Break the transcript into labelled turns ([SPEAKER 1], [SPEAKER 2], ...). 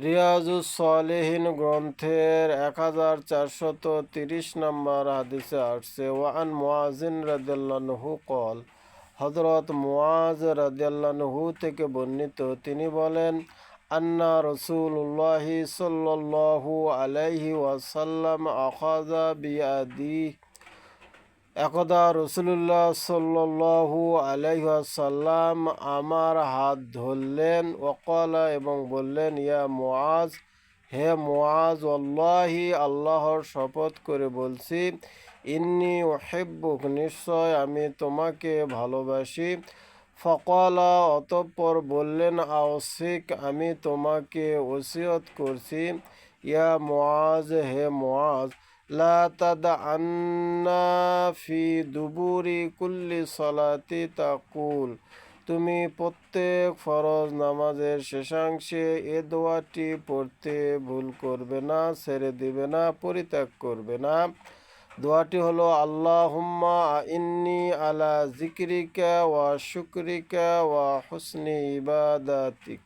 [SPEAKER 1] রিয়াজুস সালেহিন গ্রন্থের 1430 নম্বর হাদিসে আসছে, ওয়ান মুয়াজিন রাদিয়াল্লাহু কল, হযরত মুয়াজ রাদিয়াল্লাহু থেকে বর্ণিত, তিনি বলেন, আন্না রাসূলুল্লাহি সাল্লাল্লাহু আলাইহি ওয়াসাল্লাম আখাযা বিয়াদি, একদা রসুল্লাহ সাল্লাল্লাহু আলাইহি ওয়াসাল্লাম আমার হাত ধরলেন, ওয়াকালা এবং বললেন, ইয়া মুআজ, হে মুআজ, ওয়াল্লাহি আল্লাহর শপথ করে বলছি, ইন্নী উহিব্বুক, নিশ্চয় আমি তোমাকে ভালোবাসি। ফকালা, অতঃপর বললেন, আওসিক, আমি তোমাকে ওসিয়ত করছি, ইয়া মুআজ, হে মুআজ, লা তাদআন্না ফি দুবুরি কুল্লি সলাতি তাকুল, তুমি প্রত্যেক ফরজ নামাজের শেষাংশে এ দোয়াটি পড়তে ভুল করবে না, ছেড়ে দিবে না, পরিত্যাগ করবে না। দোয়াটি হলো, আল্লাহুম্মা ইন্নী আলা যিকরিকা ওয়া শুকরিকা ওয়া হুসনি ইবাদাতিক।